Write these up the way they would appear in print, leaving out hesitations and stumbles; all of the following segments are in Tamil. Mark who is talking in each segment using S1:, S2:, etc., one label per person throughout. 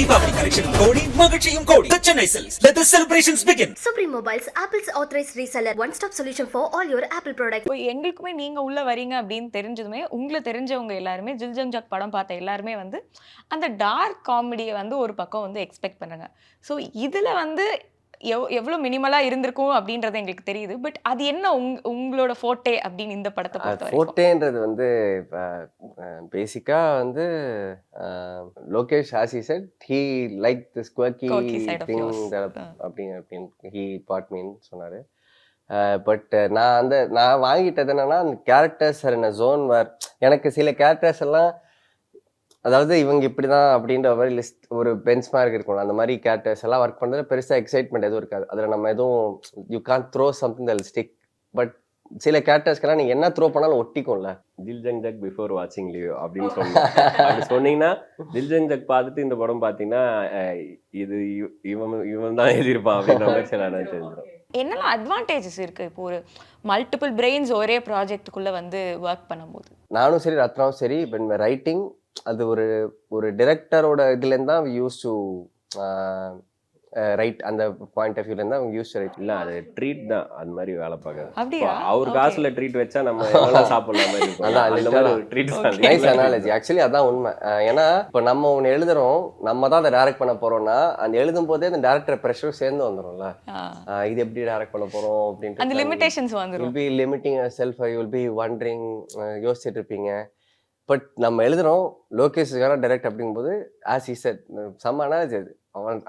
S1: Deepavali collection Kodi, Magachiyum Kodi. The Chennai Silks. Let the celebrations begin.
S2: Supreme Mobiles, Apple's authorized reseller. One-stop solution for all your Apple products.
S3: இப்போ எங்களுக்குமே நீங்க உள்ள வரீங்க அப்படின்னு தெரிஞ்சதுமே உங்களை தெரிஞ்சவங்க எல்லாருமே ஜில் ஜங் ஜாக் படம் பார்த்த எல்லாருமே வந்து அந்த டார்க் காமெடியை வந்து ஒரு பக்கம் வந்து எக்ஸ்பெக்ட் பண்ணுங்க. ஸோ இதுல வந்து எவ்வளோ மினிமலா இருந்திருக்கும் அப்படின்றது எங்களுக்கு தெரியுது. பட் அது என்ன உங்களோட ஃபோட்டே அப்படின்னு இந்த படத்தை பொறுத்த வரைக்கும்?
S4: ஃபோட்டேன்றது வந்து இப்போ பேசிக்காக வந்து Lokesh as he set he like this quirky
S3: Quirky side of
S4: thing
S3: yours.
S4: அப்படின்னு ஹீ பாட் மீன்னு சொன்னார். பட் நான் வாங்கிட்டது என்னன்னா அந்த கேரக்டர்ஸ் என்ன ஜோன் வேர் எனக்கு சில கேரக்டர்ஸ் எல்லாம் அதாவது இவங்க இப்படி தான் அப்படின்ற மாதிரி லிஸ்ட் ஒரு பெஞ்ச் மார்க் இருக்கணும். அந்த மாதிரி கேரக்டர்ஸ் எல்லாம் ஒர்க் பண்ணுறது பெருசாக எக்ஸைட்மெண்ட் எதுவும் இருக்காது. அதில் நம்ம எதுவும் you can throw something that stick. But சில கேரக்டர்ஸ்க்கெல்லாம் நீங்கள் என்ன த்ரோ பண்ணாலும் ஒட்டிக்கும்ல.
S5: தில் ஜங் ஜக் பிஃபோர் வாட்சிங் லிவ் அப்படின்னு அப்படி சொன்னீங்கன்னா தில் ஜங் ஜக் பார்த்துட்டு இந்த படம் பார்த்தீங்கன்னா இது இவன் தான் எழுதியிருப்பான் அப்படின்ற மாதிரி சில தெரிஞ்சிடும்.
S3: என்னெல்லாம் அட்வான்டேஜஸ் இருக்கு இப்போ ஒரு மல்டிபிள் பிரெயின்ஸ் ஒரே ப்ராஜெக்டுக்குள்ள வந்து ஒர்க் பண்ணும்போது?
S4: நானும் சரி ரத்னாவும் சரி வென் ரைட்டிங் அது ஒரு டிரெக்டரோட இதுலேருந்து தான் யூஸ் டு ரைட். அந்த பாயிண்ட் ஆஃப் வியூலேருந்து அவங்க யூஸ் டு ரைட்.
S5: இல்லை அது ட்ரீட் தான் அது மாதிரி வேலை பார்க்காது.
S3: அப்படியா?
S5: அவர் காசுல ட்ரீட் வச்சா நம்ம எவ்வளவு சாப்பிடலாம் மாதிரி இருக்கும். அந்த மாதிரி ஒரு ட்ரீட் தான்.
S4: Nice analogy. ஆக்சுவலி அதான் உண்மை. ஏன்னா இப்போ நம்ம ஒன்று எழுதுறோம், நம்ம தான் அதை டைரக்ட் பண்ண போறோம்னா அந்த எழுதும் போதே அந்த டேரக்டர் ப்ரெஷர் சேர்ந்து வந்துடும்ல. இது எப்படி டைரக்ட் பண்ண போறோம் அப்படின்ட்டு
S3: அந்த லிமிடேஷன்ஸ் வந்துரும்.
S4: Will be limiting self, you will be wandering, யோசிச்சுட்டு இருப்பீங்க. பட் நம்ம எழுதுறோம் லோகேஷுக்கான டைரக்ட் அப்படிங்கும்போது ஆஸ் ஹி செட் செம்ம அனாலஜி அது.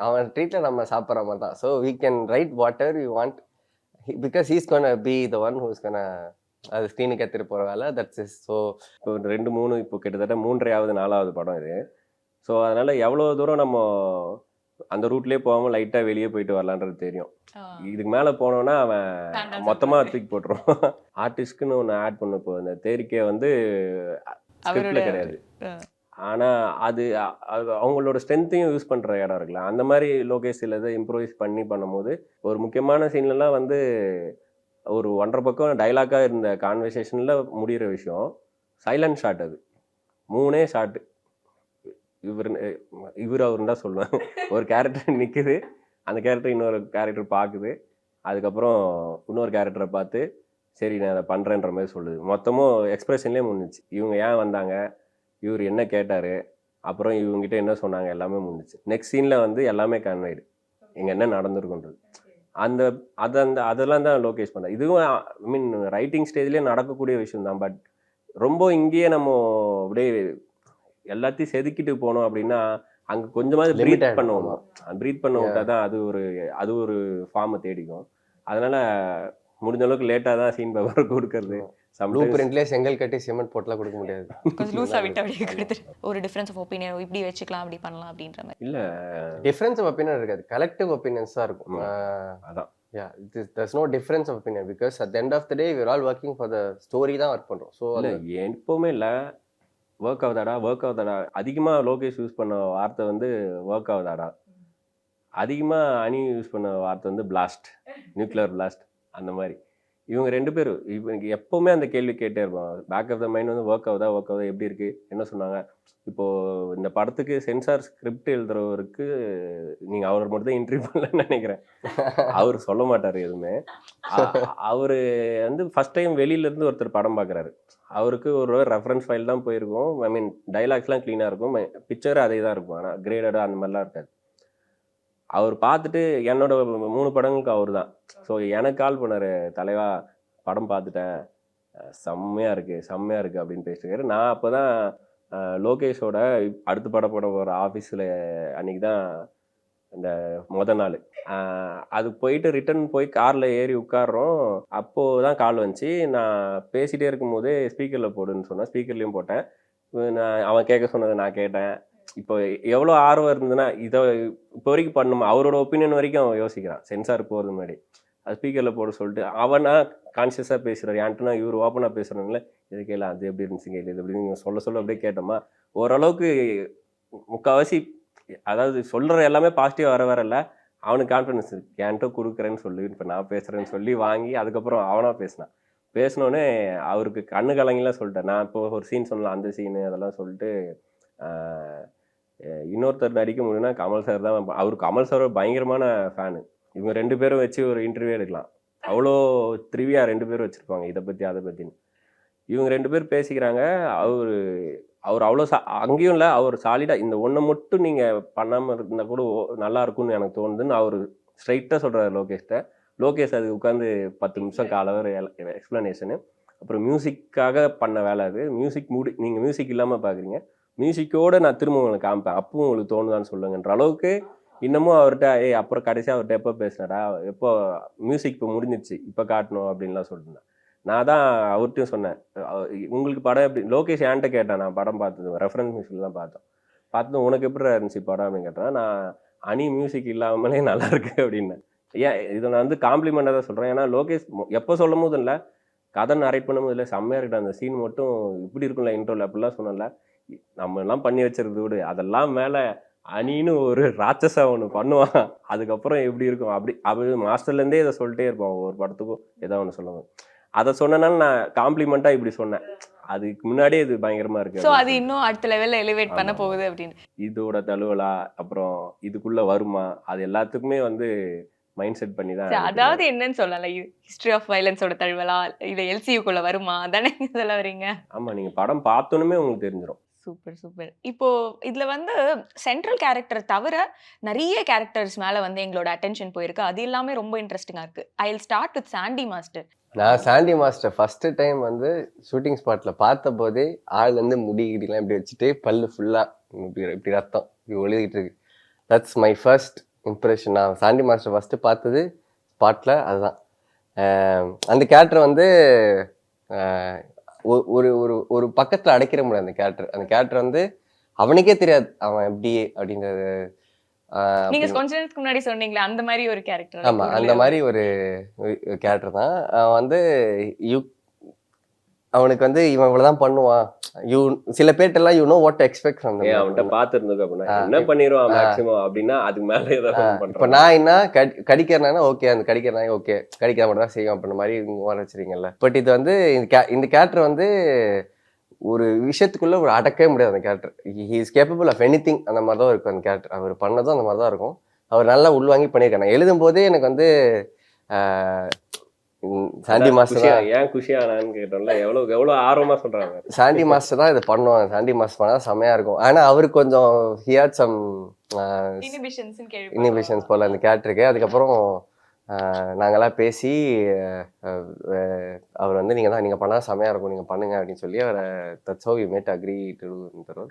S4: அவன் ட்ரீட்ல நம்ம சாப்பிட்ற மாதிரி தான். So we can write whatever you want because he's gonna be the one who's gonna அது ஸ்க்ரீனுக்கு எடுத்துகிட்டு போகிற வேலை. That's is. ஸோ
S5: இப்போ 2-3 இப்போ கிட்டத்தட்ட 3வது 4வது படம் இது. ஸோ அதனால எவ்வளோ தூரம் நம்ம அந்த ரூட்லேயே போகாமல் லைட்டாக வெளியே போயிட்டு வரலான்றது தெரியும். இதுக்கு மேலே போனோன்னா அவன் மொத்தமாக தூக்கி போட்டுருவான். ஆர்டிஸ்ட்க்குன்னு ஒன்று ஆட் பண்ண இப்போ இந்த தேரிக்கை வந்து ஸ்கிரிப்ட்ல கிடையாது. ஆனால் அது அவங்களோட ஸ்ட்ரென்த்தையும் யூஸ் பண்ணுற இடம் இருக்குல்ல. அந்த மாதிரி லோகேஷ் சில இதை இம்ப்ரூவைஸ் பண்ணும்போது ஒரு முக்கியமான சீன்லலாம் வந்து ஒரு 1.5 பக்கம் டைலாக்காக இருந்த கான்வர்சேஷனில் முடிகிற விஷயம் சைலண்ட் ஷாட். அது 3 ஷாட்டு இவர் அவருன்னு தான் சொல்லுவேன். ஒரு கேரக்டர் நிற்குது, அந்த கேரக்டர் இன்னொரு கேரக்டர் பார்க்குது, அதுக்கப்புறம் இன்னொரு கேரக்டரை பார்த்து சரி நான் அதை பண்ணுறேன்ற மாதிரி சொல்லுது. மொத்தமும் எக்ஸ்பிரஷன்லேயே முடிஞ்சிச்சு. இவங்க ஏன் வந்தாங்க, இவர் என்ன கேட்டார், அப்புறம் இவங்ககிட்ட என்ன சொன்னாங்க, எல்லாமே முடிஞ்சிச்சு. நெக்ஸ்ட் சீனில் வந்து எல்லாமே கன்வைடு இங்கே என்ன நடந்திருக்குன்றது. அதெல்லாம் தான் லோகேஷ் பண்ண. இதுவும் ஐ மீன் ரைட்டிங் ஸ்டேஜ்லேயே நடக்கக்கூடிய விஷயம் தான். பட் ரொம்ப இங்கேயே நம்ம அப்படியே எல்லாத்தையும் செதுக்கிட்டு போனோம் அப்படின்னா அங்கே கொஞ்சமாவது ப்ரீத் பண்ணுவோம். ப்ரீத் பண்ண விட்டால் தான் அது ஒரு ஃபார்மை தேடிக்கும். அதனால் முடிஞ்ச அளவுக்கு லேட்டாக தான் சீன் பேப்பர் கொடுக்கறது.
S4: ப்ளூ பிரிண்ட்லேயே செங்கல் கட்டி சிமெண்ட் போட்டெல்லாம் கொடுக்க முடியாது.
S3: லூஸாக விட்டு அப்படியே கொடுத்துட்டு ஒரு டிஃப்ரென்ஸ் ஆஃப் ஒப்பீனியன் இப்படி வச்சுக்கலாம் அப்படி பண்ணலாம் அப்படின்ற மாதிரி
S5: இல்லை.
S4: டிஃப்ரென்ஸ் ஆஃப் ஒப்பீனியன் இருக்காது, கலெக்டிவ் ஒப்பீனியன்ஸ் தான் இருக்கும்.
S5: அதான்
S4: there's no difference of opinion because at the end of the day we're all working for the story தான் ஒர்க் பண்ணுறோம். ஸோ
S5: இல்லை எப்போவுமே இல்லை ஒர்க் ஆகுதாடா அதிகமாக லோகேஷ் யூஸ் பண்ண வார்த்தை வந்து ஒர்க் ஆகுதாடா. அதிகமாக அணி யூஸ் பண்ண வார்த்தை வந்து பிளாஸ்ட், நியூக்ளியர் பிளாஸ்ட். அந்த மாதிரி இவங்க 2 பேரும் இப்போ எப்போவுமே அந்த கேள்வி கேட்டே இருப்பாங்க. பேக் ஆஃப் த மைண்ட் வந்து ஒர்க் ஆகுதா எப்படி இருக்குது, என்ன சொன்னாங்க. இப்போது இந்த படத்துக்கு சென்சார் ஸ்கிரிப்ட் எழுதுறவருக்கு நீங்கள் அவர் மட்டும் தான் இன்டர்வியூ பண்ணலன்னு நினைக்கிறேன். அவர் சொல்ல மாட்டார் எதுவுமே. அவர் வந்து ஃபஸ்ட் டைம் வெளியிலேருந்து ஒருத்தர் படம் பார்க்குறாரு. அவருக்கு ஒரு ரெஃபரன்ஸ் ஃபைல் தான் போயிருக்கும். ஐ மீன் டைலாக்ஸ்லாம் க்ளீனாக இருக்கும், பிக்சர் அதே தான் இருக்கும், ஆனால் கிரேடடாக அந்த மாதிரிலாம் இருக்காது. அவர் பார்த்துட்டு என்னோட 3 படங்களுக்கு அவர் தான். ஸோ எனக்கு கால் பண்ணார், தலைவா படம் பார்த்துட்டேன், செம்மையாக இருக்குது அப்படின்னு பேசிட்டுருக்காரு. நான் அப்போ தான் லோகேஷோட அடுத்த படம் போகிற ஆஃபீஸில் அன்றைக்கி தான் இந்த மொதல் நாள் அது போயிட்டு ரிட்டர்ன் போய் காரில் ஏறி உட்காடுறோம். அப்போது தான் கால் வந்துச்சு. நான் பேசிகிட்டே இருக்கும்போதே ஸ்பீக்கரில் போடுன்னு சொன்னேன், ஸ்பீக்கர்லேயும் போட்டேன். அவன் கேட்க சொன்னதை நான் கேட்டேன். இப்போ எவ்வளோ ஆர்வம் இருந்ததுன்னா இதை இப்போ வரைக்கும் பண்ணுமா, அவரோட ஒப்பீனியன் வரைக்கும் அவன் யோசிக்கிறான் சென்சார் போகிறது முன்னாடி. அது ஸ்பீக்கரில் போட சொல்லிட்டு அவனா கான்ஷியஸாக பேசுகிறார். என்கிட்டனா இவர் ஓப்பனாக பேசுகிறோம்ல, இது கேட்கல அது எப்படி இருந்துச்சுங்க, இது எப்படின்னு சொல்ல அப்படியே கேட்டோமா ஓரளவுக்கு முக்கால்வாசி. அதாவது சொல்கிற எல்லாமே பாசிட்டிவாக வரல. அவனுக்கு கான்ஃபிடன்ஸ் என்கிட்ட கொடுக்குறேன்னு சொல்லி இப்போ நான் பேசுகிறேன்னு சொல்லி வாங்கி அதுக்கப்புறம் அவனாக பேசினோடனே அவருக்கு கண்ணு கலங்கிலாம் சொல்லிட்டேன். நான் இப்போ ஒரு சீன் சொன்னேன், அந்த சீனு அதெல்லாம் சொல்லிட்டு இன்னொருத்தர் நடிக்க முடியும்னா கமல் சார் தான். அவர் கமல் சார் பயங்கரமான ஃபேனு. இவங்க 2 பேரும் வச்சு ஒரு இன்டர்வியூ எடுக்கலாம். அவ்வளோ த்ரிவியா 2 பேரும் வச்சுருப்பாங்க, இதை பற்றி அதை பற்றின்னு. இவங்க 2 பேர் பேசிக்கிறாங்க. அவர் அவ்வளோ அங்கேயும் இல்லை, அவர் சாலிடாக இந்த ஒன்றை மட்டும் நீங்கள் பண்ணாமல் இருந்தால் கூட நல்லா இருக்கும்னு எனக்கு தோணுதுன்னு அவர் ஸ்ட்ரைட்டாக சொல்கிறார் லோகேஷ்கிட்ட. லோகேஷ் அது உட்காந்து 10 நிமிஷம் காலவர் எக்ஸ்ப்ளனேஷனு. அப்புறம் மியூசிக்காக பண்ண வேலை அது. நீங்கள் மியூசிக் இல்லாமல் பார்க்குறீங்க, மியூசிக்கோடு நான் திரும்ப உங்களுக்கு காமிப்பேன், அப்பவும் உங்களுக்கு தோணுதான்னு சொல்லுங்கன்ற அளவுக்கு இன்னமும் அவர்கிட்ட அப்புறம் கடைசியாக அவர்கிட்ட எப்போ பேசினாரா, எப்போ மியூசிக் இப்போ முடிஞ்சிடுச்சு இப்போ காட்டணும் அப்படின்லாம் சொல்லியிருந்தேன். நான் தான் அவர்கிட்டையும் சொன்னேன், உங்களுக்கு படம் எப்படி லோகேஷ் என்கிட்ட கேட்டேன். நான் படம் பார்த்தது ரெஃபரன்ஸ் மியூசிக் தான் பார்த்ததும் உனக்கு எப்படி இருந்துச்சு படம் அப்படின்னு கேட்டேன். நான் அணி மியூசிக் இல்லாமலே நல்லா இருக்கு அப்படின்னேன். ஏன் இதை நான் வந்து காம்ப்ளிமெண்டாக தான் சொல்கிறேன். ஏன்னா லோகேஷ் எப்போ சொல்லும் போதும் இல்லை, கதை நரேட் பண்ணும்போது இல்லை, செம்மையாக இருக்கட்டும் அந்த சீன் மட்டும் இப்படி இருக்கும்ல இன்ட்ரோவில் அப்படிலாம் சொன்னல, நம்ம எல்லாம் பண்ணி வச்சிருது விடு, அதெல்லாம் மேலே அணின்னு ஒரு ராட்சசா ஒன்று பண்ணுவான், அதுக்கப்புறம் எப்படி இருக்கும் அப்படி மாஸ்டர்லேருந்தே இதை சொல்லிட்டே இருப்பான் ஒவ்வொரு படத்துக்கும் ஏதோ ஒன்று சொல்லுவாங்க. அதை சொன்னனால நான் காம்ப்ளிமெண்ட்டாக இப்படி சொன்னேன். அதுக்கு முன்னாடியே இது பயங்கரமா இருக்கு.
S3: ஸோ அது இன்னும் அடுத்த லெவலில் எலிவேட் பண்ண போகுது அப்படின்னு.
S5: இதோட தழுவலா அப்புறம் இதுக்குள்ள வருமா, அது எல்லாத்துக்குமே வந்து மைண்ட் செட் பண்ணி தான்.
S3: அதாவது என்னன்னு சொல்லல, ஹிஸ்டரி ஆஃப் வயலன்ஸோட தழுவலா இது எல்சியூக்குள்ள வருமா அதானே சொல்ல வரீங்க?
S5: ஆமா, நீங்க படம் பார்த்தோன்னே உங்களுக்கு தெரிஞ்சிடும்.
S3: Super super. இப்போ இதுல வந்து சென்ட்ரல் கேரக்டர் தவிர நிறைய கேரக்டர்ஸ் மேல வந்து எங்களோட அட்டென்ஷன் போயிருக்கு. அது எல்லாமே ரொம்ப இன்ட்ரெஸ்டிங்கா இருக்கு. I will start with Sandy master.
S4: நான் சாண்டி மாஸ்டர் ஃபர்ஸ்ட் டைம் வந்து ஷூட்டிங் ஸ்பாட்ல பார்த்த போதே ஆள் வந்து முடிகிடிலாம் இப்படி வச்சுட்டு பல்லு ஃபுல்லா இப்படி ரத்தம் இப்படி ஒழுகிட்டு இருக்கு. That's my first impression. நான் சாண்டி மாஸ்டர் ஃபர்ஸ்ட் பார்த்தது ஸ்பாட்ல அதுதான். அந்த கேரக்டர் வந்து ஒரு ஒரு ஒரு பக்கத்துல அடைக்கிற முடியாது. அந்த கேரக்டர் வந்து அவனுக்கே தெரியாது அவன் எப்படி அப்படின்றது.
S3: நீங்க கொஞ்ச நேரத்துக்கு முன்னாடி சொன்னீங்களே அந்த மாதிரி ஒரு கேரக்டர்.
S4: ஆமா, அந்த மாதிரி ஒரு கேரக்டர் தான். அவன் வந்து அவனுக்கு வந்து இவன் இவ்வளவுதான் பண்ணுவான். சில பேர்ட்ட எல்லாம் you know what to expect from them.
S5: அவன்கிட்ட பாத்துருந்தது அப்படின்னா என்ன பண்ணிடுவான் மேக்ஸிமம் அப்படின்னா அதுக்கு மேல ஏதாவது பண்றான்.
S4: இப்ப நான் என்ன கடிக்கிறேன்னா ஓகே, அந்த கடிக்கிறனா ஓகே, கடிக்கிற மட்டும் தான் செய்வோம் அப்படின்ற மாதிரி வச்சுறீங்கல்ல. பட் இது வந்து இந்த கேரக்டர் வந்து ஒரு விஷயத்துக்குள்ள ஒரு அடக்கவே முடியாது. அந்த character he is capable of anything. அந்த மாதிரி தான் இருக்கும் அந்த கேரக்டர். அவர் பண்ணதும் அந்த மாதிரி தான் இருக்கும். அவர் நல்லா உள்வாங்கி பண்ணியிருக்காரு. நான் எழுதும் போதே எனக்கு வந்து சாண்டி மாஸ்டர் தான்.
S5: ஏன் குஷியானான்னு கேட்டோம்ல, எவ்வளவு ஆர்வமா சொல்றாங்க.
S4: சாண்டி மாஸ்டர் தான் இதை பண்ணுவாங்க. சாண்டி மாஸ்டர் பண்ணா செமையா இருக்கும். ஆனா அவருக்கு கொஞ்சம் he had some இனிபிஷன்ஸ் போல அந்த கேரக்டருக்கு. அதுக்கப்புறம் நாங்கெல்லாம் பேசி அவர் வந்து நீங்கள் பண்ணால் செமையாக இருக்கும், நீங்கள் பண்ணுங்க அப்படின்னு சொல்லி அவரை that's how we made agree to do.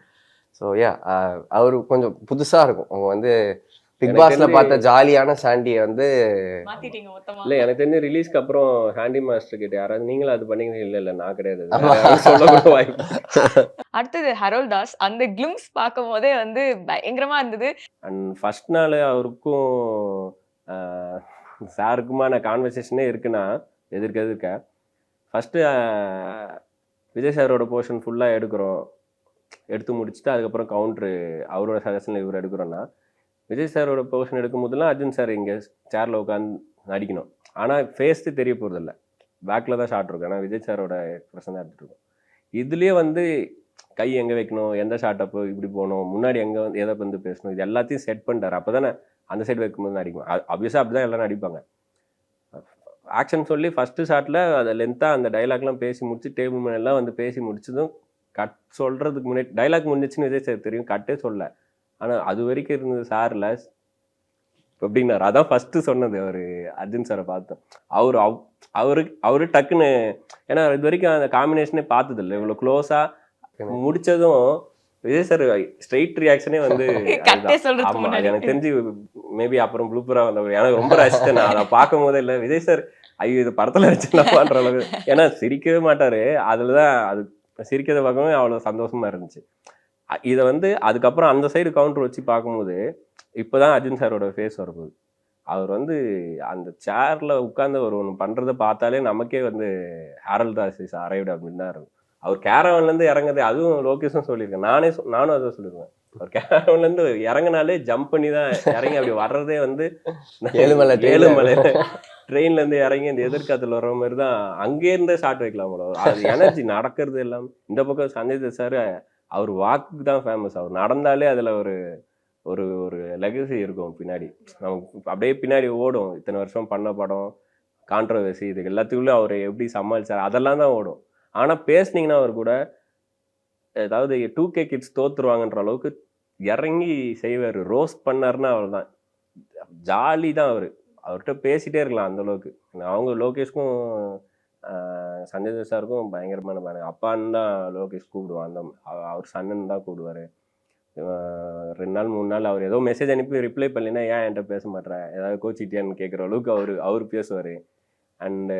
S4: So yeah, அவர் கொஞ்சம் புதுசாக இருக்கும். அவங்க வந்து பிக் பாஸ்ல பார்த்த ஜாலியான சாண்டியை வந்து
S5: இல்லை, எனக்கு தெரிஞ்ச ரிலீஸ்க்கு அப்புறம் சாண்டி மாஸ்டர் கிட்ட யாராவது நீங்களும் அது பண்ணீங்க? இல்லை நான் கிடையாது.
S3: அடுத்தது ஹரோல் தாஸ். அந்த கிளிம்ஸ் பார்க்கும் போதே வந்து பயங்கரமா இருந்தது.
S5: அண்ட் ஃபர்ஸ்ட் நாள் அவருக்கும் சாருக்குமான கான்வர்சேஷனே இருக்குன்னா எதிர்க்க ஃபஸ்ட்டு விஜய் சாரோட போர்ஷன் ஃபுல்லாக எடுத்து முடிச்சுட்டு அதுக்கப்புறம் கவுண்ட்ரு அவரோட சஜஷனில் இவர் எடுக்கிறோன்னா, விஜய் சாரோட போர்ஷன் எடுக்கும் போதெல்லாம் அர்ஜுன் சார் இங்கே சேரில் உட்காந்து நடிக்கணும். ஆனால் ஃபேஸ்ட்டு தெரிய போகிறதில்ல, பேக்கில் தான் ஷார்ட் இருக்கும். ஏன்னா விஜய் சாரோட எக்ஸ்பிரஷன் தான் எடுத்துகிட்டு இருக்கும். இதுலேயே வந்து கை எங்கே வைக்கணும், எந்த ஷார்ட்டப்போ இப்படி போகணும், முன்னாடி எங்கே வந்து எதை வந்து பேசணும், இது எல்லாத்தையும் செட் பண்ணிட்டார். அப்போ தானே அந்த சைடு வைக்கும்போது நடிக்கும். ஆப்வியஸாக அப்படி தான் எல்லாம் நடிப்பாங்க. ஆக்ஷன் சொல்லி ஃபஸ்ட்டு ஷாட்டில் அதை லென்த்தாக அந்த டைலாக்லாம் பேசி முடிச்சு டேபிள் மேன் எல்லாம் வந்து பேசி முடிச்சதும் கட் சொல்கிறதுக்கு முன்னாடி டைலாக் முடிஞ்சிச்சுன்னு விஜய் சார் தெரியும், கட்டே சொல்ல. ஆனால் அது வரைக்கும் இருந்தது சாரில் எப்படின்னாரு. அதான் ஃபஸ்ட்டு சொன்னது அவர் அர்ஜுன் சாரை பார்த்தோம். அவரு டக்குன்னு, ஏன்னா இது வரைக்கும் அந்த காம்பினேஷனே பார்த்ததில்லை. இவ்வளோ க்ளோஸாக முடித்ததும் விஜய் சார் ஸ்ட்ரெயிட் ரியாக்ஷனே வந்து ஆமா, எனக்கு தெரிஞ்சு மேபி அப்புறம் ப்ளூப்பரா வந்தவர் எனக்கு ரொம்ப ரசிச்சேன். நான் அதை பார்க்கும் போதே இல்லை விஜய் சார் ஐயோ இது படத்துல வச்சுலாமான்ற அளவுக்கு, ஏன்னா சிரிக்கவே மாட்டாரு. அதுலதான் அது சிரிக்கிறத பார்க்கவே அவ்வளோ சந்தோஷமா இருந்துச்சு. இதை வந்து அதுக்கப்புறம் அந்த சைடு கவுண்டர் வச்சு பார்க்கும்போது இப்போதான் அர்ஜுன் சாரோட ஃபேஸ் வரப்போகுது. அவர் வந்து அந்த சேர்ல உட்கார்ந்து ஒரு ஒன்று பண்றதை பார்த்தாலே நமக்கே வந்து ஹாரல் தாஸ் இஸ் அரைவ்டு அப்படின்னு தான் இருக்கும். அவர் கேரவன்லேருந்து இறங்குது, அதுவும் லோகேஷும் சொல்லியிருக்கேன், நானும் அதை சொல்லியிருக்கேன். அவர் கேரவன்லேருந்து இறங்கினாலே ஜம்ப் பண்ணி தான் இறங்கி அப்படி வர்றதே வந்து ஏழுமலை ட்ரெயின்லேருந்து இறங்கி இந்த எதிர்காலத்தில் வர்ற மாதிரி தான். அங்கேருந்தே ஷார்ட் வைக்கலாம் போல. அது எனர்ஜி நடக்கிறது எல்லாம். இந்த பக்கம் சஞ்சய் தத் சார் அவர் வாக்குக்கு தான் ஃபேமஸ். அவர் நடந்தாலே அதில் ஒரு ஒரு ஒரு லெகசி இருக்கும் பின்னாடி. நமக்கு அப்படியே பின்னாடி ஓடும். இத்தனை வருஷம் பண்ண படம், கான்ட்ரவர்சி, இது எல்லாத்துக்குள்ளேயும் அவர் எப்படி சமாளிச்சார் அதெல்லாம் தான் ஓடும். ஆனால் பேசுனீங்கன்னா அவர் கூட ஏதாவது 2K கிட்ஸ் தோத்துருவாங்கன்ற அளவுக்கு இறங்கி செய்வார். ரோஸ்ட் பண்ணாருன்னா அவர் தான் ஜாலி தான். அவர்கிட்ட பேசிகிட்டே இருக்கலாம் அந்த அளவுக்கு. அவங்க லோகேஷ்க்கும் சஞ்சய் தத் சாருக்கும் பயங்கரமான பாருங்க. அப்பான்னு தான் லோகேஷ் கூப்பிடுவான். அந்த அவர் சன்னன் தான் கூப்பிடுவார். 2 நாள் 3 நாள் அவர் ஏதோ மெசேஜ் அனுப்பி ரிப்ளை பண்ணலைன்னா ஏன் என்கிட்ட பேச மாட்டேற, ஏதாவது கோச்சிட்டியான்னு கேட்குற அளவுக்கு அவர் பேசுவார். அண்டு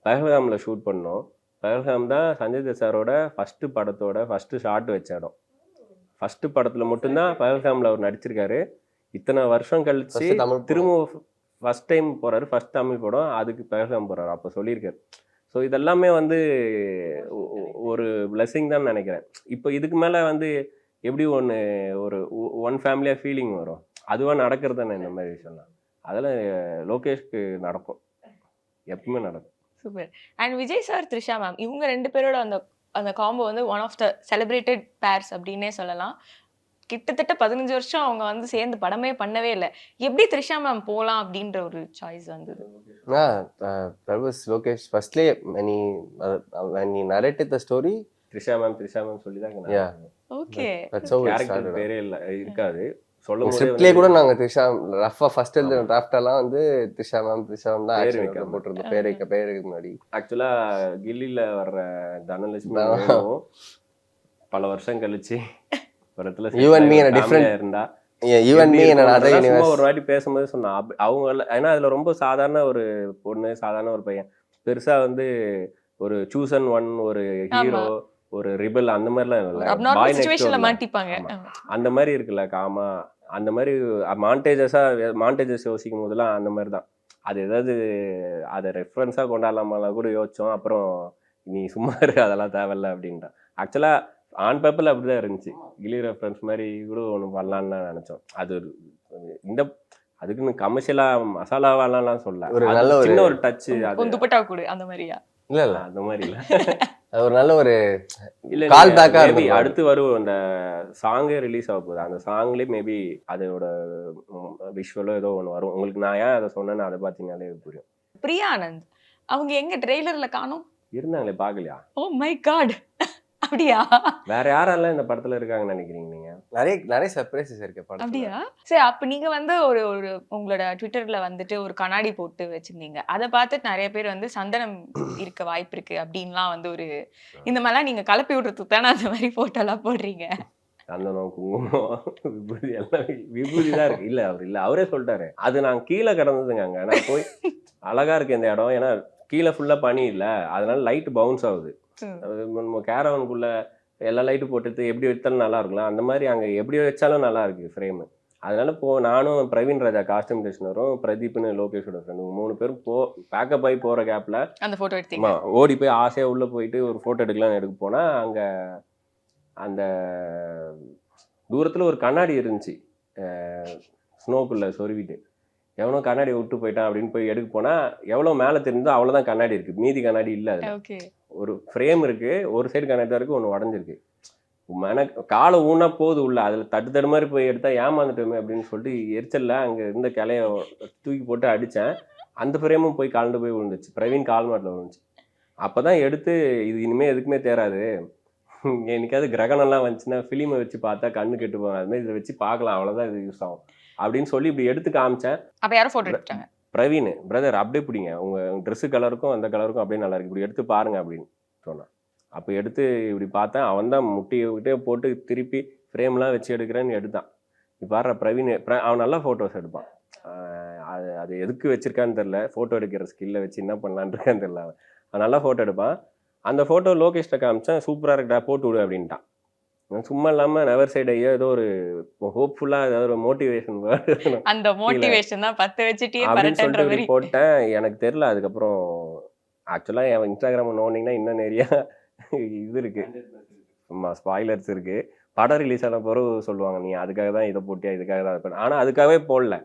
S5: பஹல்காமில் ஷூட் பண்ணோம். பஹல்காம் தான் சஞ்சய் தத் சாரோட ஃபஸ்ட்டு படத்தோட ஃபஸ்ட்டு ஷாட் வச்ச இடம். ஃபஸ்ட்டு படத்தில் மட்டும்தான் பஹல்காமில் அவர் நடிச்சிருக்காரு. இத்தனை வருஷம் கழிச்சு திரும்ப ஃபஸ்ட் டைம் போகிறாரு. ஃபஸ்ட் தமிழ் படம், அதுக்கு பஹல்காம் போகிறாரு. அப்போ சொல்லியிருக்காரு. ஸோ இதெல்லாமே வந்து ஒரு பிளெஸிங் தான் நினைக்கிறேன். இப்போ இதுக்கு மேலே வந்து எப்படி ஒன் ஃபேமிலியாக ஃபீலிங் வரும், அதுவாக நடக்கிறது தானே இந்த மாதிரி விஷயம்லாம். அதெல்லாம் லோகேஷ்க்கு நடக்கும், எப்பவுமே நடக்கும்.
S3: Super. And Vijay sir, Trisha ma'am, இவங்க 2 பேரோட அந்த அந்த காம்போ வந்து one of the celebrated pairs அப்படின்னே சொல்லலாம். கிட்டத்தட்ட 15 வருஷம் அவங்க வந்து சேர்ந்து படமே பண்ணவே இல்லை. எப்படி த்ரிஷா மேம் போகலாம் அப்படின்ற ஒரு சாய்ஸ் வந்தது?
S4: லோகேஷ் ஃபர்ஸ்ட்லேயே when he narrated the story,
S5: Trisha ma'am சொல்லி தான்
S3: ஓகே,
S5: கேரக்டர் பேரே இல்லை இருக்காது.
S4: ஸ்கிரிப்ட்லயே கூட நாங்க த்ரிஷா ரஃபா ஃபர்ஸ்ட் எழுதுற டிராஃப்ட் எல்லாம் வந்து த்ரிஷா மேம் தான் ஆக்சுவலா போட்டுருந்தோம். பேருக்கு முன்னாடி
S5: ஆக்சுவலா கில்லில வர்ற தனலட்சுமி பல வருஷம் கழிச்சு படத்துல இருந்தா
S4: ஒரு
S5: வாட்டி பேசும்போது சொன்னா அவங்க, ஏன்னா அதுல ரொம்ப சாதாரண ஒரு பொண்ணு, சாதாரண ஒரு பையன், பெருசா வந்து ஒரு சூசன் ஒன், ஒரு ஹீரோ, ஒரு ரிபல் அந்த மாதிரிலாம் இல்லை. அந்த மாதிரி இருக்குல்ல காமா, அந்த மாதிரி மாண்டேஜஸ் யோசிக்கும் போதெல்லாம் அந்த மாதிரி தான். அது ஏதாவது அதை ரெஃபரன்ஸாக கொண்டாடலாமாலாம் கூட யோசிச்சோம். அப்புறம் நீ சும்மா அதெல்லாம் தேவையில்ல அப்படின்ட்டான். ஆக்சுவலாக ஆன் பேப்பரில் அப்படி தான் இருந்துச்சு. கில்லி ரெஃபரன்ஸ் மாதிரி கூட ஒன்று பண்ணலான்னு நினச்சோம். அது அதுக்குன்னு கமர்ஷியலாக மசாலாவாலாம் சொல்ல,
S4: ஒரு நல்ல
S5: சின்ன ஒரு டச்.
S3: அது துப்பட்டா கூட அந்த மாதிரியா?
S4: இல்லை
S5: அந்த மாதிரி இல்லை,
S4: ஒரு நல்ல ஒரு
S5: இல்லை
S4: கால் பேக்கா இருக்கு.
S5: அடுத்து வரும் அந்த சாங்கே ரிலீஸ் ஆக போகுது. அந்த சாங்லேயே மேபி அதோட விஷுவலோ ஏதோ ஒன்று வரும். உங்களுக்கு நான் ஏன் அதை சொன்னேன்னு அதை பார்த்தீங்கன்னாலே புரியும்.
S3: பிரியா ஆனந்த் அவங்க எங்க ட்ரெய்லர்ல காணோம்?
S5: இருந்தாங்களே, பார்க்கலையா?
S3: ஓ மை காட், அப்படியா?
S5: வேற யாரெல்லாம் இந்த படத்துல இருக்காங்கன்னு நினைக்கிறீங்க நீங்க?
S4: நிறைய சர்ப்ரைசஸ் இருக்கு படத்துல.
S3: அப்படியா? சரி, அப்ப நீங்க வந்து ஒரு உங்களோட ட்விட்டர்ல வந்துட்டு ஒரு கண்ணாடி போட்டு வச்சிருந்தீங்க. அதை பார்த்துட்டு நிறைய பேர் வந்து சந்தனம் இருக்க வாய்ப்பு இருக்கு அப்படின்லாம் வந்து ஒரு இந்த மாதிரிலாம் நீங்க கலப்பி விடுறதுக்கு தானே அந்த மாதிரி போட்டோலாம் போடுறீங்க.
S5: சந்தனம், குங்குமம், விபூதி எல்லாம் விபூதி தான் இருக்கு. இல்ல அவர் இல்ல, அவரே சொல்லிட்டாரு. அது நான் கீழே கிடந்ததுங்க. அங்க நான் போய் அழகா இருக்கு இந்த இடம், ஏன்னா கீழே ஃபுல்லா பனி இல்லை, அதனால லைட் பவுன்ஸ் ஆகுது. நம்ம கேரவனுக்குள்ள எல்லா லைட்டும் போட்டு எப்படி வைத்தாலும் நல்லா இருக்கலாம். அந்த மாதிரி அங்கே எப்படி வச்சாலும் நல்லா இருக்கு ஃப்ரேமு. அதனால நானும் பிரவீன் ராஜா காஸ்டியூம் டிசைனரும், பிரதீப்னு லோகேஷோட ஃப்ரெண்டு, 3 பேரும் பேக்கப் ஆகி போகிற கேப்பில்
S3: அந்த ஃபோட்டோ எடுத்தீங்க.
S5: ஓடி போய் ஆசையாக உள்ளே போயிட்டு ஒரு ஃபோட்டோ எடுக்க போனால் அங்கே அந்த தூரத்தில் ஒரு கண்ணாடி இருந்துச்சு, ஸ்னோக்குள்ளே சொருவிட்டு. எவனோ கண்ணாடி விட்டு போயிட்டான் அப்படின்னு போய் எடுக்க போனால் எவ்வளோ மேலே தெரிஞ்சோ அவ்வளோதான் கண்ணாடி இருக்குது, மீதி கண்ணாடி இல்லை. அதில் ஒரு ஃப்ரேம் இருக்குது, ஒரு சைடு கண்ணாடி தான் இருக்குது, ஒன்று உடஞ்சிருக்கு. காலை ஊனா போது உள்ள, அதில் தட்டு மாதிரி போய் எடுத்தால் ஏமாந்துட்டோமே அப்படின்னு சொல்லிட்டு எரிச்சலில் அங்கே இருந்த கிளைய தூக்கி போட்டு அடித்தேன். அந்த ஃப்ரேமும் போய் கால்ண்டு போய் விழுந்துச்சு, பிரவீன் கால் மாட்டில் விழுந்துச்சு. அப்போ தான் எடுத்து இது இனிமேல் எதுக்குமே தேராது, என்னைக்காவது கிரகணம்லாம் வந்துச்சுன்னா ஃபிலிமை வச்சு பார்த்தா கண்ணு கெட்டு போகும், அதுமாதிரி இதை வச்சு பார்க்கலாம், அவ்வளோதான் இது யூஸ் ஆகும் அப்படின்னு சொல்லி இப்படி எடுத்து காமிச்சேன்.
S3: அப்போ யாரும் ஃபோட்டோ எடுத்துட்டாங்க.
S5: பிரவீன், பிரதர் அப்படியே பிடிங்க, உங்கள் ட்ரெஸ்ஸு கலருக்கும் அந்த கலருக்கும் அப்படியே நல்லா இருக்கு, இப்படி எடுத்து பாருங்க அப்படின்னு சொன்னான். அப்போ எடுத்து இப்படி பார்த்தேன், அவன் தான் முட்டியை போட்டு திருப்பி ஃப்ரேம்லாம் வச்சு எடுக்கிறேன்னு எடுத்தான். இப்போ வர்ற பிரவீன் அவன் நல்லா ஃபோட்டோஸ் எடுப்பான். அது எதுக்கு வச்சிருக்கான்னு தெரில, ஃபோட்டோ எடுக்கிற ஸ்கில்லை வச்சு என்ன பண்ணலான்னு இருக்கான்னு தெரில. அவன் நல்லா ஃபோட்டோ எடுப்பான். அந்த ஃபோட்டோ லோகேஷ்ட காமிச்சேன், சூப்பராக இருக்கா போட்டு விடு அப்படின்ட்டான். சும்மா இல்லாமல் நெவர் சைட் ஐயோ ஏதோ ஒரு ஹோப்ஃபுல்லாக ஏதாவது ஒரு மோட்டிவேஷன் வேர்டு,
S3: அந்த மோட்டிவேஷன் தான் 10 வச்சுட்டே
S5: அப்படின்னு சொல்லிட்டு போட்டேன். எனக்கு தெரில. அதுக்கப்புறம் ஆக்சுவலாக என் இன்ஸ்டாகிராம் நோண்டிங்கன்னா இன்னும் நிறையா இது இருக்குது, ஸ்பாய்லர்ஸ் இருக்குது. படம் ரிலீஸ் ஆன பிறகு சொல்லுவாங்க, நீ அதுக்காக தான் இதை போட்டியா, இதுக்காக தான். ஆனால் அதுக்காகவே போடல,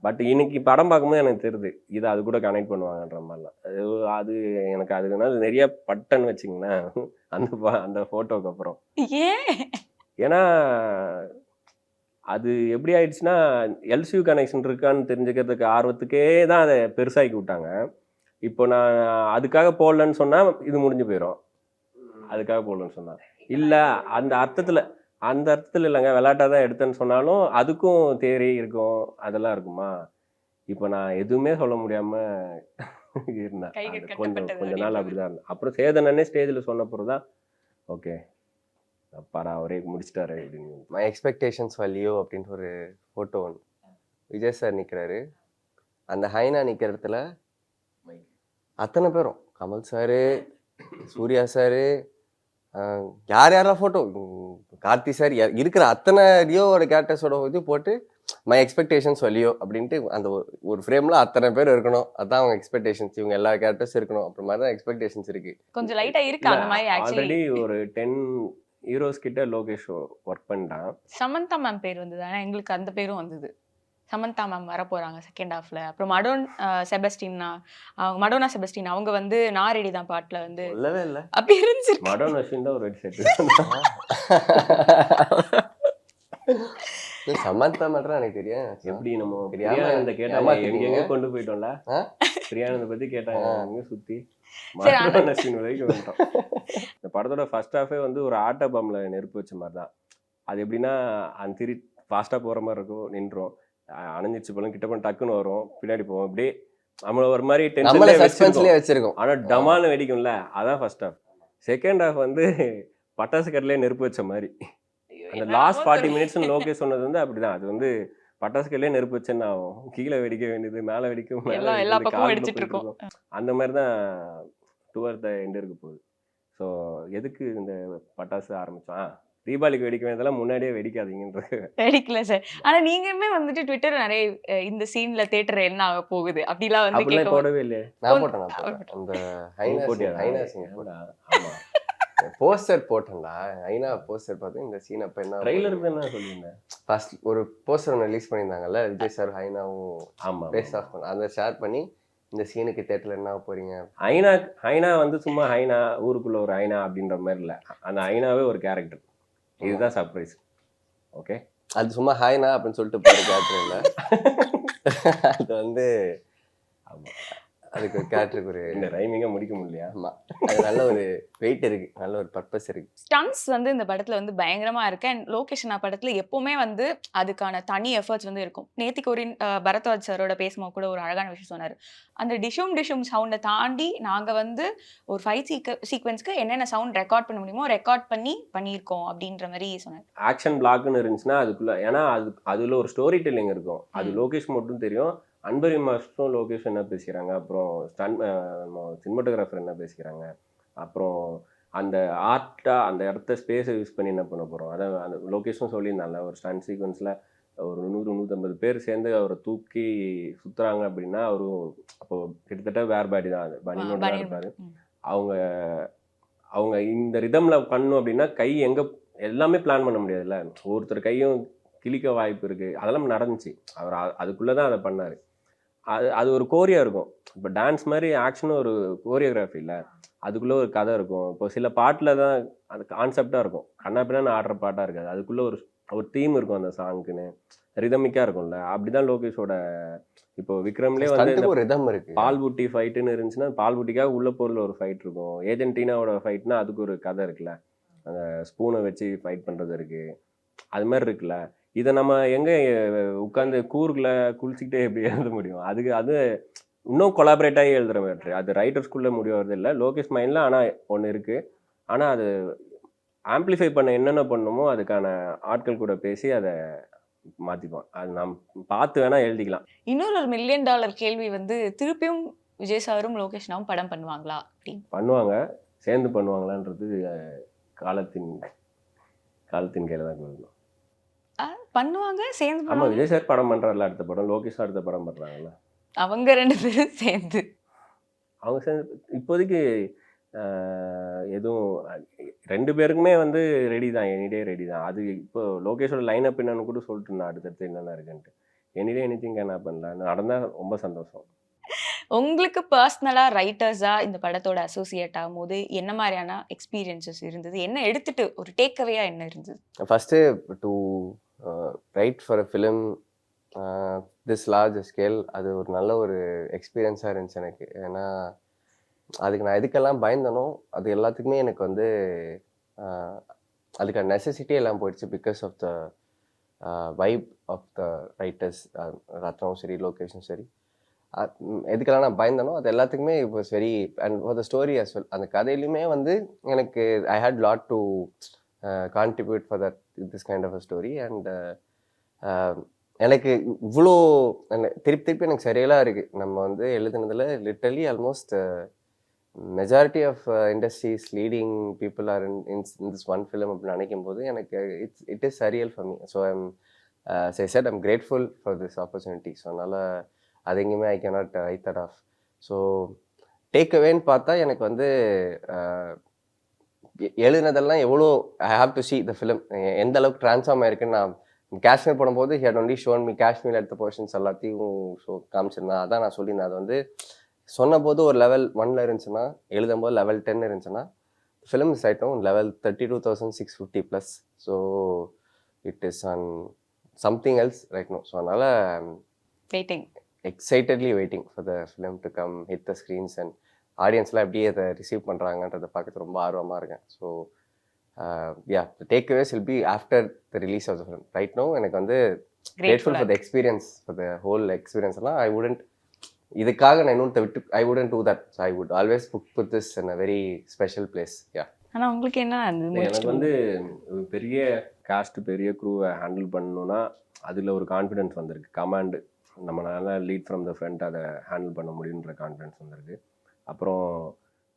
S5: பட் இன்னைக்கு படம் பார்க்கும்போது எனக்கு தெரியுது இது அது கூட கனெக்ட் பண்ணுவாங்கன்ற மாதிரிலாம். அது எனக்கு அதுனால நிறைய பட்டன்னு வச்சுங்களேன் அந்த ஃபோட்டோக்கு அப்புறம்.
S3: ஏன்?
S5: ஏன்னா அது எப்படி ஆயிடுச்சுன்னா எல்சியூ கனெக்ஷன் இருக்கான்னு தெரிஞ்சுக்கிறதுக்கு ஆர்வத்துக்கே தான் அதை பெருசாக்கி விட்டாங்க. இப்போ நான் அதுக்காக போடலன்னு சொன்னா இது முடிஞ்சு போயிடும். அதுக்காக போடலன்னு சொன்னா இல்ல அந்த அர்த்தத்துல இல்லைங்க, விளையாட்டா தான் எடுத்தேன்னு சொன்னாலும் அதுக்கும் தேரி இருக்கும், அதெல்லாம் இருக்குமா. இப்போ நான் எதுவுமே சொல்ல முடியாம இருந்தேன்.
S3: கைகள்
S5: அது கொஞ்ச
S3: கட்டப்பட்டது
S5: நாள் அப்படிதான் இருந்தேன். அப்புறம் சேதனனே ஸ்டேஜில் சொன்னப்புறம் தான் ஓகே அப்பாடா அவரே முடிச்சிட்டாரு அப்படின்னு.
S4: மை எக்ஸ்பெக்டேஷன்ஸ் ஃபார் லியோ அப்படின்னு ஒரு ஃபோட்டோ ஒன்று விஜய் சார் நிற்கிறாரு. அந்த ஹைனா நிற்கிற இடத்துல அத்தனை பேரும் கமல் சாரு, சூர்யா சாரு, யார் யாரெல்லாம் ஃபோட்டோ, கார்த்தி சார், இருக்கிற அத்தனை லியோவோட கேரக்டர்ஸோட இது போட்டு மை எக்ஸ்பெக்டேஷன்ஸ் ஃபார் லியோ அப்படின்ட்டு அந்த ஒரு ஃப்ரேமில் அத்தனை பேர் இருக்கணும். அதான் அவங்க எக்ஸ்பெக்டேஷன்ஸ். இவங்க எல்லா கேரக்டர்ஸ் இருக்கணும் அப்படி மாதிரி தான் எக்ஸ்பெக்டேஷன்ஸ் இருக்கு.
S3: கொஞ்சம் லைட்டா இருக்கு அந்த மாதிரி ஆக்சுவலி.
S5: ஆல்ரெடி ஒரு 10 ஹீரோஸ் கிட்ட லோகேஷ் ஒர்க் பண்ணிட்டான்.
S3: சமந்தா மேம் பேர் வந்தது, ஆனா எங்களுக்கு அந்த பேரும் வந்தது. சமந்தா மேம் வர போறாங்க செகண்ட் ஹாஃப்ல. அப்புறம் மடோனா செபஸ்டின் அவங்க வந்து நான் ரெடி தான் பாட்டுல வந்து
S4: இல்லவே இல்லை
S3: அப்பியரன்ஸ் இருக்கு.
S5: மடோன் அஸ்வின் தான் ஒரு ரெட் செட்.
S4: சமந்தா மட்டும் எனக்கு தெரியும்.
S5: எப்படி நம்ம
S4: தெரியாம
S5: பிரியானந்த கேட்டாங்க
S4: ஏமாத்திட்டீங்க.
S5: எங்க கொண்டு போயிட்டோம்ல.
S4: ஆ?
S5: பிரியானந்த பத்தி கேட்டாங்க எங்க சுத்தி
S3: சரி,
S5: மடோன் அஸ்வின் வரைக்கும் வந்துட்டோம். இந்த படத்தோட ஃபர்ஸ்ட் ஹாஃபே வந்து ஒரு ஆட்ட பாம்ல நெருப்பு வச்ச மாதிரி தான். அது எப்படின்னா அந்த திரி ஃபாஸ்டா போற மாதிரி இருக்கும், நின்றோம், அணைஞ்சிச்சு போல கிட்ட போய் டக்குன்னு வரும், பின்னாடி போவோம், அப்படியே நம்மள ஒரு மாதிரி
S4: நம்மள
S5: டென்ஷன்ல
S4: சஸ்பென்ஸ்லயே வச்சிருக்கோம்.
S5: ஆனா டமால்னு வெடிக்கும்ல, அதான் ஃபர்ஸ்ட் ஹாஃப். செகண்ட் ஹாஃப் வந்து பட்டாசு கட்டிலே நெருப்பு வச்ச மாதிரி. அந்த லாஸ்ட் 40 மினிட்ஸ் லோகேஷ் சொன்னது வந்து அப்படிதான். அது வந்து பட்டாசு கட்டிலே நெருப்பு வச்சேன்னா ஆகும், கீழே வெடிக்க வேண்டியது, மேலே வெடிக்கும்,
S3: எல்லா பக்கமும் வெடிச்சிட்டு இருக்கும்.
S5: அந்த மாதிரி தான் டுவர்ட் த எண்ட் இருக்க போகுது. ஸோ எதுக்கு இந்த பட்டாசு ஆரம்பிச்சோம், தீபாவளிக்கு வெடிக்க வேண்டியதெல்லாம் முன்னாடியே வெடிக்காதீங்கன்றது.
S3: வெடிக்கல சார். ஆனா நீங்களுமே வந்துட்டு ட்விட்டர் நிறைய இந்த சீன்ல தியேட்டர் என்ன ஆக போகுது அப்படிலாம் வந்து
S5: அப்படிலாம்
S3: கேட்க
S5: போடவே இல்லையே.
S4: நான் போட்டேன் அந்த
S5: ஆமா
S4: போஸ்டர் போட்டேன்டா. ஐநா போஸ்டர் பார்த்து இந்த சீன் அப்ப என்ன
S5: ட்ரெய்லருக்கு தான் நான் சொல்லியிருந்தேன்.
S4: ஃபர்ஸ்ட் ஒரு போஸ்டர் ஒன்று ரிலீஸ் பண்ணியிருந்தாங்கல்ல, விஜய் சார் ஹைனாவும்
S5: ஆமா
S4: பேஸ் ஆஃப் பண்ண அதை ஷேர் பண்ணி இந்த சீனுக்கு தேட்டர்ல என்ன ஆக போறீங்க.
S5: ஐனா வந்து சும்மா ஐனா ஊருக்குள்ள ஒரு ஐனா அப்படின்ற மாதிரி இல்லை, அந்த ஐனாவே ஒரு கேரக்டர். இதுதான் சர்ப்ரைஸ். ஓகே,
S4: அது சும்மா ஹைனா அப்படின்னு சொல்லிட்டு போற கேரக்டர் இல்லை. அது வந்து
S5: ஆமா
S4: அதுக்கு ஒரு கேரக்டருக்கு ஒரு
S5: இந்த ரைமிங்கா முடிக்க முடியலையா.
S4: ஆமா, அது நல்ல ஒரு வெயிட் இருக்கு, நல்ல ஒரு பர்பஸ் இருக்கு.
S3: ஸ்டன்ஸ் வந்து இந்த படத்துல வந்து பயங்கரமா இருக்கு. அண்ட் லோகேஷன் படத்துல எப்பவுமே வந்து அதுக்கான தனி எஃபர்ட்ஸ் வந்து இருக்கும். நேத்திக்கு ஒரு பரத்வாஜ் சாரோட பேசும்போது கூட ஒரு அழகான விஷயம் சொன்னாரு. அந்த டிஷும் சவுண்டை தாண்டி நாங்க வந்து ஒரு ஃபைட் சீக்வன்ஸ்க்கு என்னென்ன சவுண்ட் ரெக்கார்ட் பண்ண முடியுமோ ரெக்கார்ட் பண்ணியிருக்கோம் அப்படின்ற மாதிரி சொன்னார்.
S5: ஆக்ஷன் பிளாக்னு இருந்துச்சுன்னா அதுக்குள்ள, ஏன்னா அதுல ஒரு ஸ்டோரி டெல்லிங் இருக்கும். அது லோகேஷ் மட்டும் தெரியும். அன்பரி மாஸ்டரும் லோகேஷ் என்ன பேசிக்கிறாங்க, அப்புறம் சினிமாட்டோகிராஃபர் என்ன பேசிக்கிறாங்க, அப்புறம் அந்த ஆர்ட்டா அந்த இடத்த ஸ்பேஸை யூஸ் பண்ணி என்ன பண்ண போகிறோம். அதை அந்த லோகேஷும் சொல்லியிருந்தாங்க. ஒரு ஸ்டண்ட் சீக்வன்ஸில் ஒரு 100-150 பேர் சேர்ந்து அவரை தூக்கி சுற்றுறாங்க அப்படின்னா அவரும் அப்போது கிட்டத்தட்ட வேர் பாடி தான், அது பனியோட தான் இருப்பார். அவங்க இந்த ரிதமில் பண்ணணும் அப்படின்னா கை எங்கே எல்லாமே பிளான் பண்ண முடியாதுல்ல, ஒருத்தர் கையும் கிழிக்க வாய்ப்பு இருக்குது. அதெல்லாம் நடந்துச்சு. அவர் அதுக்குள்ளே தான் அதை பண்ணார். அது ஒரு கோரியா இருக்கும். இப்போ டான்ஸ் மாதிரி ஆக்ஷனும் ஒரு கோரியோகிராஃபி இல்லை, அதுக்குள்ளே ஒரு கதை இருக்கும். இப்போ சில பாட்டில் தான் அது கான்செப்டாக இருக்கும், கண்ணா பின்னா ஆடுற பாட்டாக இருக்காது. அதுக்குள்ளே ஒரு தீம் இருக்கும், அந்த சாங்குன்னு ரிதமிக்காக இருக்கும்ல. அப்படிதான் லோகேஷோட இப்போ விக்ரம்லேயே வந்து
S4: ஒரு ரிதம் இருக்கு.
S5: பால்புட்டி ஃபைட்டுன்னு இருந்துச்சுன்னா பால்புட்டிக்காக உள்ள பொருள் ஒரு ஃபைட் இருக்கும். ஏஜென்டினாவோட ஃபைட்னா அதுக்கு ஒரு கதை இருக்குல்ல, அந்த ஸ்பூனை வச்சு ஃபைட் பண்ணுறது இருக்குது, அது மாதிரி இருக்குல்ல. இதை நம்ம எங்கே உட்காந்து கூறுல குளிச்சுக்கிட்டே எப்படி எழுத முடியும்? அது இன்னும் கொலாபரேட் ஆகி எழுதுகிற மாதிரி. அது ரைட்டர்ஸ்குள்ளே முடிவு வருது இல்லை, லோகேஷ் மைண்டில். ஆனால் ஒன்று இருக்குது, ஆனால் அது ஆம்ப்ளிஃபை பண்ண என்னென்ன பண்ணணுமோ அதுக்கான ஆட்கள் கூட பேசி அதை மாற்றிப்போம். அது நாம் பார்த்து வேணால் எழுதிக்கலாம்.
S3: இன்னொரு $1 மில்லியன் கேள்வி வந்து, திருப்பியும் விஜய் சாரும் லோகேஷ்னாவும் படம் பண்ணுவாங்களா அப்படின்னு.
S5: பண்ணுவாங்க, சேர்ந்து பண்ணுவாங்களான்றது காலத்தின் கையில் தான் கொடுக்கணும்.
S3: பண்ணுவாங்க, சேர்ந்து.
S5: ஆமாம், விஜய் சார் படம் பண்ணுறாருல அடுத்த படம், லோகேஷ் அடுத்த படம் பண்ணுறாங்கல்ல,
S3: அவங்க 2 பேரும் சேர்ந்து.
S5: அவங்க சேர்ந்து இப்போதைக்கு எதுவும் 2 பேருக்குமே வந்து ரெடி தான், எனிடே ரெடி தான். அது இப்போ லோகேஷோட லைன் அப் என்னன்னு கூட சொல்லிட்டு நான் அடுத்தடுத்து என்னென்ன இருக்குன்ட்டு. எனிடே எனிதிங் கேன் ஹேப்பன்ல நடந்தா ரொம்ப சந்தோஷம்.
S3: உங்களுக்கு பர்சனலா ரைட்டர்ஸா இந்த படத்தோட அசோசியேட் ஆகும்போது என்ன மாதிரியான எக்ஸ்பீரியன்சஸ் இருந்தது? என்ன எடுத்துட்டு ஒரு டேக் அவேயா என்ன இருந்தது?
S4: First to right for a film this large scale அது ஒரு நல்ல ஒரு எக்ஸ்பீரியன்ஸாக இருந்துச்சு எனக்கு. ஏன்னா அதுக்கு நான் எதுக்கெல்லாம் பயந்தனோ அது எல்லாத்துக்குமே எனக்கு வந்து அதுக்கான நெசசிட்டி எல்லாம் போயிடுச்சு. Because of the vibe of the writers, Rathnam சரி, லோகேஷும் சரி, எதுக்கெல்லாம் நான் பயந்தனோ அது எல்லாத்துக்குமே it was very and for the story as well. அந்த கதையிலுமே வந்து எனக்கு I had lot to contribute for that this kind of a story. And எனக்கு இவ்வளோ திருப்பி எனக்கு சரியெல்லாம் இருக்குது. நம்ம வந்து எழுதுனதில் literally almost majority of industries leading people are in this one film அப்படின்னு நினைக்கும் போது எனக்கு it is surreal for me. So I'm grateful for this opportunity. So அதனால் அது எங்கேயுமே I cannot write that off. So take அவேன்னு பார்த்தா எனக்கு வந்து எழுதுனதெல்லாம் எவ்வளோ I have to see the film எந்த அளவுக்கு ட்ரான்ஸ்ஃபார்ம் ஆயிருக்குன்னு. நான் காஷ்மீர் போடும்போது he had only shown me Kashmir எடுத்த போர்ஷன்ஸ் எல்லாத்தையும் காமிச்சிருந்தேன். அதான் நான் சொல்லியிருந்தேன். அது வந்து சொன்னபோது ஒரு லெவல் 1ல் இருந்துச்சுன்னா, எழுதும்போது லெவல் 10 இருந்துச்சுன்னா, ஃபிலிம் இஸ் ஆகிட்டோம் level 32,650+. So it is on something else right no. So அதனால்
S3: waiting,
S4: excitedly waiting for the film to come hit the screens and ஆடியன்ஸ்லாம் எப்படி அதை ரிசீவ் பண்ணுறாங்கன்றதை பார்க்கறது ரொம்ப ஆர்வமாக இருக்கேன். So yeah, the takeaways will be after the release of the film. Right now எனக்கு வந்து grateful for the experience, for the whole experience. I wouldn't இதுக்காக நான் இன்னொரு விட்டு I wouldn't do that. So I would always put this in a very special place. Yeah.
S3: ஆனா உங்களுக்கு என்ன
S5: எனக்கு வந்து பெரிய காஸ்ட் பெரிய க்ரூவை ஹேண்டில் பண்ணணும்னா அதில் ஒரு கான்ஃபிடென்ஸ் வந்திருக்கு. கமாண்டு நம்மளால லீட் ஃப்ரம் த ஃப்ரண்ட் அதை ஹேண்டில் பண்ண முடியுன்ற கான்ஃபிடென்ஸ் வந்திருக்கு. அப்புறம்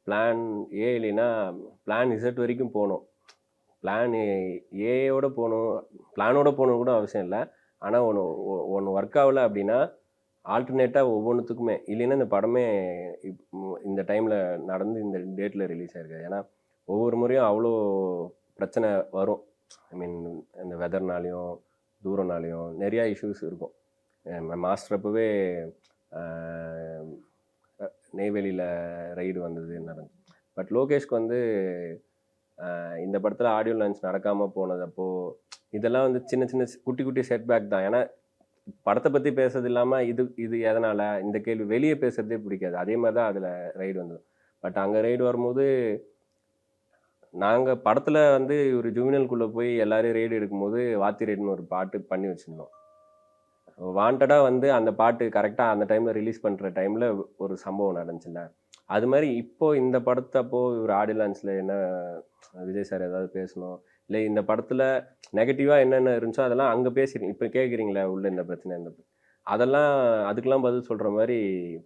S5: பிளான் ஏ இல்லைன்னா பிளான் இசட் வரைக்கும் போகணும். பிளான் ஏயோட போகணும், பிளானோட போகணும் கூட அவசியம் இல்லை. ஆனால் ஒன்று ஒர்க் ஆகலை அப்படின்னா ஆல்டர்னேட்டாக ஒவ்வொன்றுத்துக்குமே இல்லைன்னா இந்த படமே இந்த டைமில் நடந்து இந்த டேட்டில் ரிலீஸ் ஆகிருக்கு. ஏன்னா ஒவ்வொரு முறையும் அவ்வளோ பிரச்சனை வரும். ஐ மீன் இந்த வெதர்னாலையும் தூரம்னாலையும் நிறையா இஷ்யூஸ் இருக்கும். மாஸ்டர் அப்போவே நெய்வேலியில் ரைடு வந்தது நடந்து. பட் லோகேஷ்க்கு வந்து இந்த படத்தில் ஆடியோ லான்ச் நடக்காமல் போனதப்போ இதெல்லாம் வந்து சின்ன சின்ன குட்டி குட்டி செட்பேக் தான். ஏன்னா படத்தை பற்றி பேசுறது இல்லாமல் இது எதனால் இந்த கேள்வி வெளியே பேசுகிறதே பிடிக்காது. அதே மாதிரி தான் அதில் ரைடு வந்தது. பட் அங்கே ரைடு வரும்போது நாங்கள் படத்தில் வந்து ஒரு ஜூனியல்குள்ளே போய் எல்லோரும் ரைடு எடுக்கும்போது வாத்தி ரைடுன்னு ஒரு பாட்டு பண்ணி வச்சுருந்தோம். வாண்டடாக வந்து அந்த பாட்டு கரெக்டாக அந்த டைமில் ரிலீஸ் பண்ணுற டைமில் ஒரு சம்பவம் நடந்துச்சுல்ல. அது மாதிரி இப்போது இந்த படத்தப்போ ஒரு ஆடியோ லான்ச்சில் என்ன விஜய் சார் ஏதாவது பேசணும், இல்லை இந்த படத்தில் நெகட்டிவாக என்னென்ன இருந்துச்சோ அதெல்லாம் அங்கே பேசிடுங்க. இப்போ கேட்குறீங்களா உள்ள இந்த பிரச்சனை இந்த அதெல்லாம் அதுக்கெல்லாம் பதில் சொல்கிற மாதிரி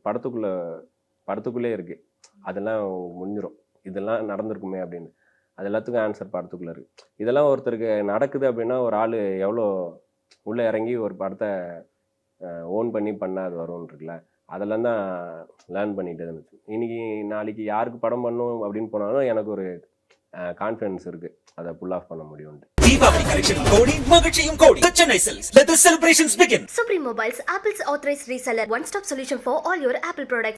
S5: படத்துக்குள்ளே இருக்குது. அதெல்லாம் முடிஞ்சிடும், இதெல்லாம் நடந்திருக்குமே அப்படின்னு. அது எல்லாத்துக்கும் ஆன்சர் படத்துக்குள்ளே இருக்குது. இதெல்லாம் ஒருத்தருக்கு நடக்குது அப்படின்னா ஒரு ஆள் எவ்வளோ உள்ளே இறங்கி ஒரு படத்தை ஓன் பண்ணால் அது வரும்னு இருக்குல்ல. அதெல்லாம் தான் லேர்ன் பண்ணிட்டு இருந்துச்சு. இன்னைக்கு நாளைக்கு யாருக்கு படம் பண்ணும் அப்படின்னு போனாலும் எனக்கு ஒரு கான்ஃபிடன்ஸ் இருக்குது அதை புல் ஆஃப் பண்ண முடியும்னு.
S1: தீபாவளி கலெக்ஷன் கோடி, மகிழ்ச்சியும் கோடி. The Chennai Silks. Let the celebrations begin.
S2: Supreme Mobiles, Apple's authorized reseller. One-stop solution for all your Apple products.